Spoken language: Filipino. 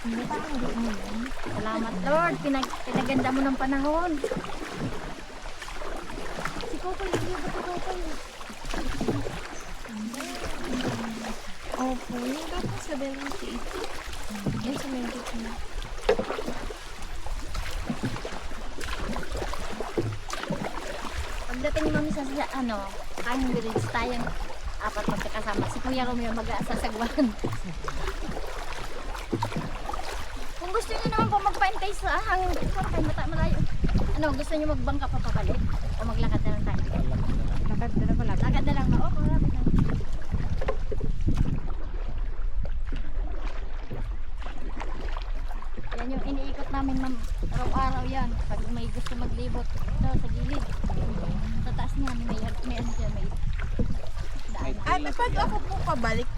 Hindi pa hindi mo yan. Salamat Lord, pinaganda mo ng panahon. Si Kokoy, hindi ba si Kokoy? Opo, yung dapat sa 28. Yan sa 22. Pagdating mo sa Hanging Village, tayong apat magkakasama. Si Kuya Romeo mag-aasasagwan. Kung gusto niyo naman po magpaintay sa Hanging Village, kayo malayo. Ano, gusto niyo magbangka pa pabalik? O maglakad na lang tayo? Lakad na lang pala. Lakad na lang ba? Oo, malapit na. Yan yung iniikot namin ma'am. Araw-araw yan. Pag may gusto maglibot. Ito sa gilid. Sa taas niya, may ano dyan, may daan. At pag ako po pabalik,